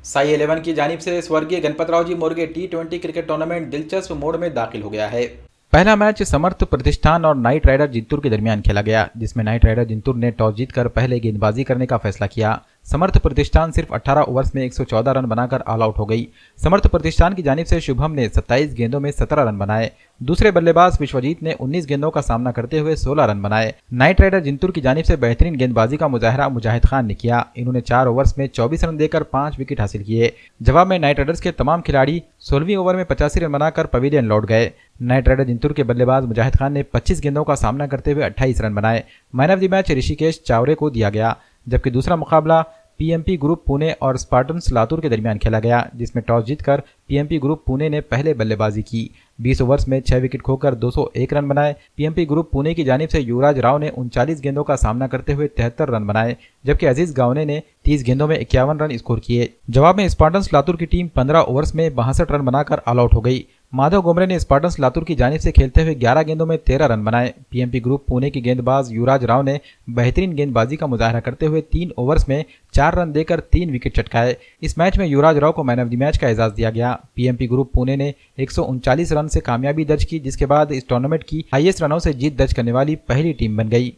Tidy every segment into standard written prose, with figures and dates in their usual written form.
साई 11 की जानिब से स्वर्गीय गणपतराव जी मोर्गे T20 क्रिकेट टूर्नामेंट दिलचस्प मोड में दाखिल हो गया है। पहला मैच समर्थ प्रतिष्ठान और नाइट राइडर जिंतूर के दरमियान खेला गया, जिसमें नाइट राइडर जिंतूर ने टॉस जीतकर पहले गेंदबाजी करने का फैसला किया। समर्थ प्रतिष्ठान सिर्फ 18 ओवर्स में 114 रन बनाकर ऑल आउट हो गई। समर्थ प्रतिष्ठान की जानिब से शुभम ने 27 गेंदों में 17 रन बनाए। दूसरे बल्लेबाज विश्वजीत ने 19 गेंदों का सामना करते हुए 16 रन बनाए। नाइट राइडर जिंतूर की जानिब से बेहतरीन गेंदबाजी का मुजाहरा मुजाहिद खान ने किया। इन्होंने 4 ओवर्स में 24 रन देकर 5 विकेट हासिल किए। जवाब में नाइट राइडर्स के तमाम खिलाड़ी 16वीं ओवर में 85 रन बनाकर पवेलियन लौट गए। नाइट राइडर जिंतूर के बल्लेबाज मुजाहिद खान ने 25 गेंदों का सामना करते हुए 28 रन बनाए। Man of the match Rishikesh Chaware को दिया गया, जबकि दूसरा मुकाबला पीएमपी ग्रुप पुणे और स्पार्टन्स लातूर के दरमियान खेला गया, जिसमें टॉस जीतकर पीएमपी ग्रुप पुणे ने पहले बल्लेबाजी की। 20 ओवर्स में 6 विकेट खोकर 201 रन बनाए। पीएमपी ग्रुप पुणे की जानिब से युवराज राव ने 39 गेंदों का सामना करते हुए 73 रन बनाए, जबकि अजीज गावने ने 30 गेंदों में 51 रन स्कोर किए। जवाब में स्पार्टन्स लातूर की टीम 15 ओवर्स में 62 रन बनाकर ऑल आउट हो गई। माधव गोमरे ने स्पार्टन्स लातूर की जानिब से खेलते हुए 11 गेंदों में 13 रन बनाए। पीएमपी ग्रुप पुणे की गेंदबाज युवराज राव ने बेहतरीन गेंदबाजी का मुजाहरा करते हुए 3 ओवर्स में 4 रन देकर 3 विकेट चटकाए। इस मैच में युवराज राव को मैन ऑफ द मैच का एजाज दिया गया। पीएमपी ग्रुप पुणे ने 139 रन से कामयाबी दर्ज की, जिसके बाद इस टूर्नामेंट की हाईएस्ट रनों से जीत दर्ज करने वाली पहली टीम बन गई।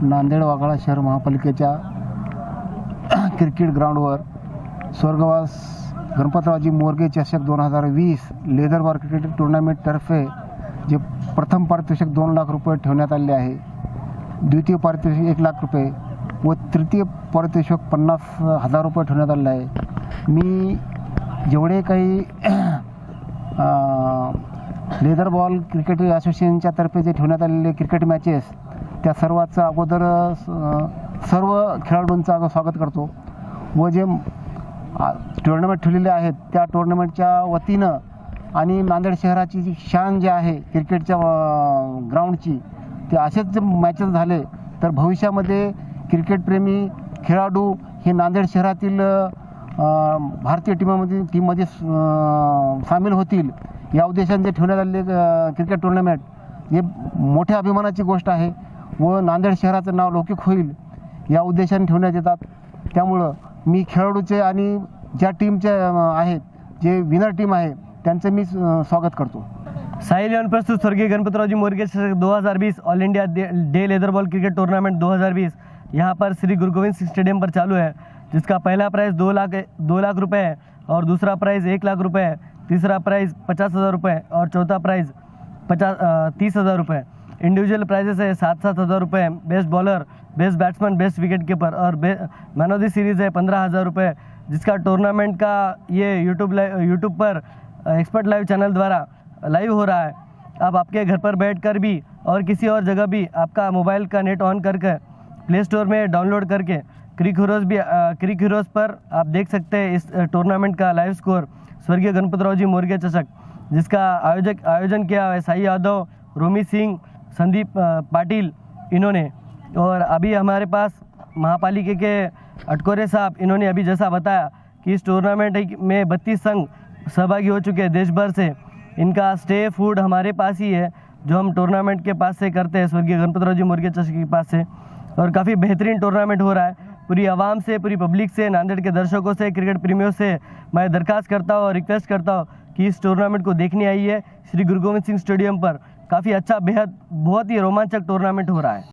नांदेड वाघाळा शहर महापालिकेच्या क्रिकेट ग्राउंडवर स्वर्गवास गणपतरावजी मोर्गे चषक 2020 लेदर बॉल क्रिकेट टूर्नामेंट तर्फे जे प्रथम पारितोषिक 2 लाख रुपये ठेवण्यात आले आहे, द्वितीय पारितोषिक 1 लाख रुपये व तृतीय पारितोषिक 50,000 रुपये ठेवण्यात आले आहे। मी जेवढे काही लेदर बॉल क्रिकेट असोसिएशनच्या तर्फे जे ठेवण्यात आलेले क्रिकेट मॅचेस त्या सर्वांचं अगोदर सर्व खेळाडूंचं स्वागत करतो व जे टुर्नामेंट ठेवलेले आहेत त्या टुर्नामेंटच्या वतीनं आणि नांदेड शहराची जी शान जी आहे क्रिकेटच्या ग्राउंडची, ते असेच जे मॅचेस झाले तर भविष्यामध्ये क्रिकेटप्रेमी खेळाडू हे नांदेड शहरातील भारतीय टीममध्ये सामील होतील या उद्देशाने जे ठेवण्यात आलेले क्रिकेट टुर्नामेंट हे मोठ्या अभिमानाची गोष्ट आहे व नांदेड शहराचं नाव लौकिक होईल या उद्देशाने ठेवण्यात येतात। त्यामुळं मी खेळाडूचे आणि ज्या टीमचे आहेत जे विनर टीम आहे त्यांचं मी स्वागत करतो। साई 11 प्रस्तुत स्वर्गीय गणपतरावजी मोर्गे 2020 all India day leather ball cricket tournament 2020 यहाँ पर श्री गुरु गोविंद सिंह स्टेडियम पर चालू है, जिसका पहला प्राइज़ 2 लाख रुपए है और दूसरा प्राइज़ 1 लाख रुपए है, तीसरा प्राइज़ 50,000 रुपये और चौथा प्राइज़ 30,000 रुपये। इंडिविजुअल प्राइजेस है 7,000 रुपये, best bowler, best batsman, best wicket keeper और मैन ऑफ द सीरीज़ है 15,000 रुपये, जिसका टूर्नामेंट का ये यूट्यूब पर एक्सपर्ट लाइव चैनल द्वारा लाइव हो रहा है। अब आपके घर पर बैठकर भी और किसी और जगह भी आपका मोबाइल का नेट ऑन करके प्ले स्टोर में डाउनलोड करके क्रिक हीरोज़ पर आप देख सकते हैं इस टूर्नामेंट का लाइव स्कोर स्वर्गीय गणपतरावजी मोर्गे चषक, जिसका आयोजन किया है साई यादव, रोमी सिंह, संदीप पाटिल इन्होंने। और अभी हमारे पास महापालिका के अटकोरे साहब, इन्होंने अभी जैसा बताया कि इस टूर्नामेंट में 32 संघ सहभागी हो चुके हैं देश भर से। इनका स्टे फूड हमारे पास ही है जो हम टूर्नामेंट के पास से करते हैं, स्वर्गीय गणपतरावजी मोर्गे चषक के पास से। और काफ़ी बेहतरीन टूर्नामेंट हो रहा है। पूरी आवाम से, पूरी पब्लिक से, नांदेड़ के दर्शकों से, क्रिकेट प्रेमियों से मैं दरख्वास्त करता हूँ और रिक्वेस्ट करता हूँ कि इस टूर्नामेंट को देखने आइए। श्री गुरु गोविंद सिंह स्टेडियम पर काफ़ी अच्छा, बेहद बहुत ही रोमांचक टूर्नामेंट हो रहा है।